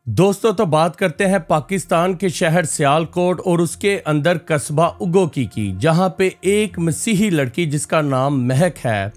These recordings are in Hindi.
दोस्तों तो बात करते हैं पाकिस्तान के शहर सियालकोट और उसके अंदर कस्बा उगोकी की, जहां पे एक मसीही लड़की जिसका नाम महक है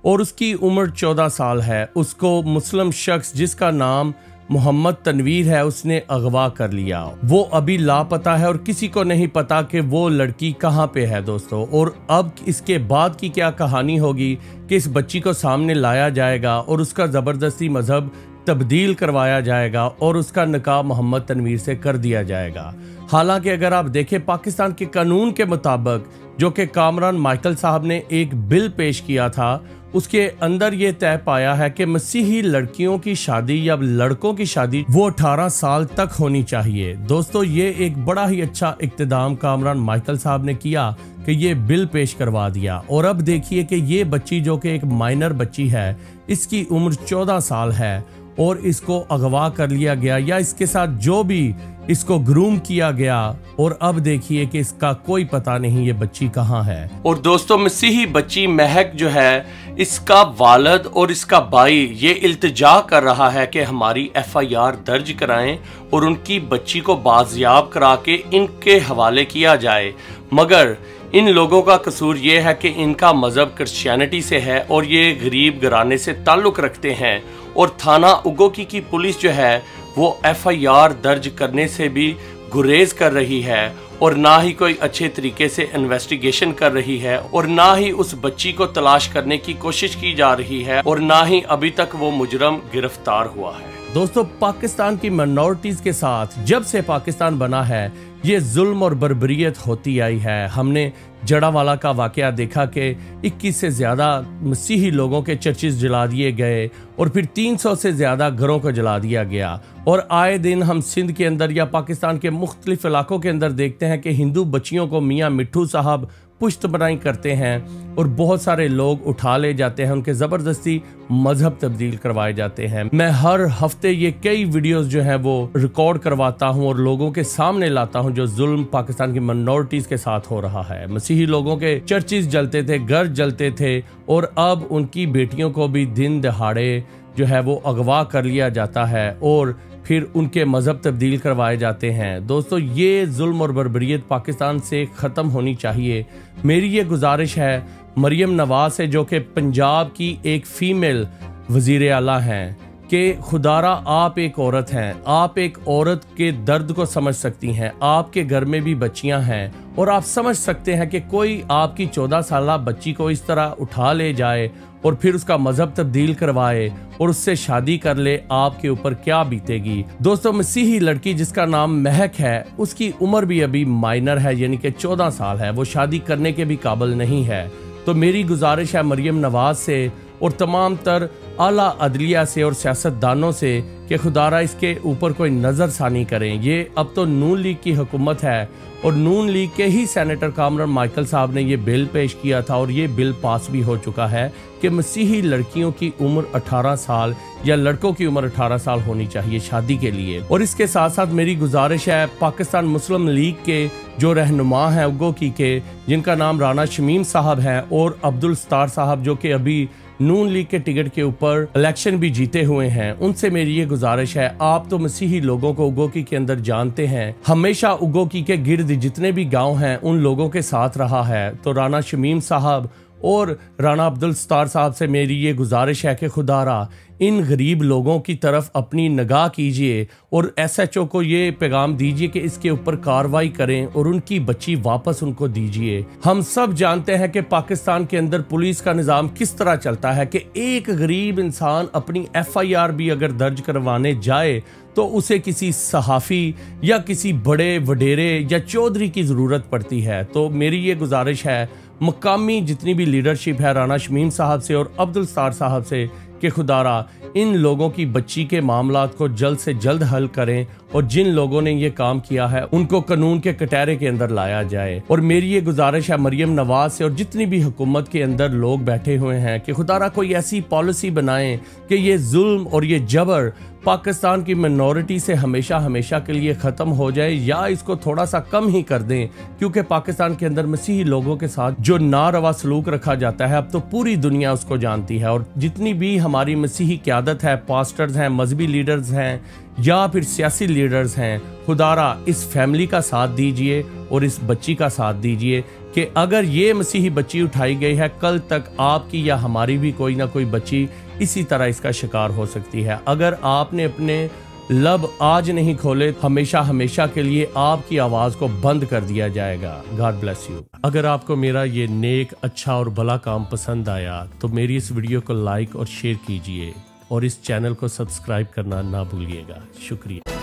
और उसकी उम्र 14 साल है, उसको मुस्लिम शख्स जिसका नाम मोहम्मद तनवीर है उसने अगवा कर लिया। वो अभी लापता है और किसी को नहीं पता कि वो लड़की कहाँ पे है दोस्तों। और अब इसके बाद की क्या कहानी होगी कि इस बच्ची को सामने लाया जाएगा और उसका ज़बरदस्ती मजहब तब्दील करवाया जाएगा और उसका निकाह मोहम्मद तनवीर से कर दिया जाएगा। हालांकि अगर आप देखें पाकिस्तान के कानून के मुताबिक, जो कि कामरान माइकल साहब ने एक बिल पेश किया था, उसके अंदर ये तय पाया है कि मसीही लड़कियों की शादी या लड़कों की शादी वो 18 साल तक होनी चाहिए। दोस्तों ये एक बड़ा ही अच्छा इक़्तिदाम कामरान माइकल साहब ने किया कि ये बिल पेश करवा दिया। और अब देखिए कि ये बच्ची जो कि एक माइनर बच्ची है, इसकी उम्र 14 साल है और इसको अगवा कर लिया गया या इसके साथ जो भी इसको ग्रूम किया गया। और अब देखिए कि इसका कोई पता नहीं ये बच्ची कहाँ है। और दोस्तों मसीही बच्ची महक जो है, इसका वालिद और इसका भाई ये इल्तिजा कर रहा है कि हमारी FIR दर्ज कराएं और उनकी बच्ची को बाजियाब करा के इनके हवाले किया जाए। मगर इन लोगों का कसूर ये है कि इनका मजहब क्रिश्चियनिटी से है और ये गरीब घराने से ताल्लुक रखते हैं। और थाना उगोकी की पुलिस जो है वो FIR दर्ज करने से भी गुरेज कर रही है और ना ही कोई अच्छे तरीके से इन्वेस्टिगेशन कर रही है और ना ही उस बच्ची को तलाश करने की कोशिश की जा रही है और ना ही अभी तक वो मुजरम गिरफ्तार हुआ है। दोस्तों पाकिस्तान की माइनॉरिटीज के साथ जब से पाकिस्तान बना है ये जुल्म और बर्बरियत होती आई है। हमने जड़ावाला का वाकया देखा कि 21 से ज़्यादा मसीही लोगों के चर्चेस जला दिए गए और फिर 300 से ज़्यादा घरों को जला दिया गया। और आए दिन हम सिंध के अंदर या पाकिस्तान के मुख्तलिफ इलाकों के अंदर देखते हैं कि हिंदू बच्चियों को मियाँ मिट्ठू साहब पुश्त बनाई करते हैं और बहुत सारे लोग उठा ले जाते हैं, उनके ज़बरदस्ती मजहब तब्दील करवाए जाते हैं। मैं हर हफ्ते ये कई वीडियोस जो हैं वो रिकॉर्ड करवाता हूं और लोगों के सामने लाता हूं जो जुल्म पाकिस्तान की माइनॉरिटीज के साथ हो रहा है। मसीही लोगों के चर्चेस जलते थे, घर जलते थे और अब उनकी बेटियों को भी दिन दहाड़े जो है वो अगवा कर लिया जाता है और फिर उनके मजहब तब्दील करवाए जाते हैं। दोस्तों ये जुल्म और बर्बरियत पाकिस्तान से ख़त्म होनी चाहिए। मेरी ये गुजारिश है मरियम नवाज से, जो कि पंजाब की एक फ़ीमेल वज़ीर आला हैं, कि खुदारा आप एक औरत हैं, आप एक औरत के दर्द को समझ सकती हैं, आपके घर में भी बच्चियां हैं और आप समझ सकते हैं कि कोई आपकी 14 साला बच्ची को इस तरह उठा ले जाए और फिर उसका मजहब तब्दील करवाए और उससे शादी कर ले, आपके ऊपर क्या बीतेगी। दोस्तों मसीही लड़की जिसका नाम महक है, उसकी उम्र भी अभी माइनर है, यानी कि 14 साल है, वो शादी करने के भी काबिल नहीं है। तो मेरी गुजारिश है मरियम नवाज से और तमाम तर आला अदलिया से और सियासतदानों से कि खुदारा इसके ऊपर कोई नज़रसानी करें। ये अब तो नून लीग की हुकूमत है और नून लीग के ही सेनेटर कामरान माइकल साहब ने ये बिल पेश किया था और ये बिल पास भी हो चुका है कि मसीही लड़कियों की उम्र 18 साल या लड़कों की उम्र 18 साल होनी चाहिए शादी के लिए। और इसके साथ साथ मेरी गुजारिश है पाकिस्तान मुस्लिम लीग के जो रहनुमा हैं उगोकी के, जिनका नाम राना शमीम साहब हैं, और अब्दुल सत्तार साहब जो कि अभी नून लीग के टिकट के ऊपर इलेक्शन भी जीते हुए हैं, उनसे मेरी ये गुजारिश है, आप तो मसीही लोगों को उगोकी के अंदर जानते हैं, हमेशा उगोकी के गिर्द जितने भी गांव हैं उन लोगों के साथ रहा है। तो राना शमीम साहब और राना अब्दुल सत्तार साहब से मेरी ये गुजारिश है कि खुदारा इन गरीब लोगों की तरफ अपनी निगाह कीजिए और SHO को ये पैगाम दीजिए कि इसके ऊपर कार्रवाई करें और उनकी बच्ची वापस उनको दीजिए। हम सब जानते हैं कि पाकिस्तान के अंदर पुलिस का निज़ाम किस तरह चलता है कि एक गरीब इंसान अपनी FIR भी अगर दर्ज करवाने जाए तो उसे किसी सहाफ़ी या किसी बड़े वडेरे या चौधरी की ज़रूरत पड़ती है। तो मेरी ये गुजारिश है मकामी जितनी भी लीडरशिप है राना शमीम साहब से और अब्दुल सत्तार साहब से कि खुदारा इन लोगों की बच्ची के मामलात को जल्द से जल्द हल करें और जिन लोगों ने ये काम किया है उनको कानून के कटहरे के अंदर लाया जाए। और मेरी ये गुजारिश है मरियम नवाज से और जितनी भी हुकूमत के अंदर लोग बैठे हुए हैं कि खुदारा कोई ऐसी पॉलिसी बनाएं कि ये जुल्म और ये जबर पाकिस्तान की मिनॉरिटी से हमेशा हमेशा के लिए ख़त्म हो जाए या इसको थोड़ा सा कम ही कर दें, क्योंकि पाकिस्तान के अंदर मसीही लोगों के साथ जो नारवा सलूक रखा जाता है अब तो पूरी दुनिया उसको जानती है। और जितनी भी हमारी मसीही क़यादत है, पास्टर्स हैं, मजहबी लीडर्स हैं या फिर सियासी लीडर्स हैं, खुदारा इस फैमिली का साथ दीजिए और इस बच्ची का साथ दीजिए कि अगर ये मसीही बच्ची उठाई गई है, कल तक आपकी या हमारी भी कोई ना कोई बच्ची इसी तरह इसका शिकार हो सकती है। अगर आपने अपने लब आज नहीं खोले, हमेशा हमेशा के लिए आपकी आवाज़ को बंद कर दिया जाएगा। God bless you. अगर आपको मेरा ये नेक, अच्छा और भला काम पसंद आया तो मेरी इस वीडियो को लाइक और शेयर कीजिए और इस चैनल को सब्सक्राइब करना ना भूलिएगा। शुक्रिया।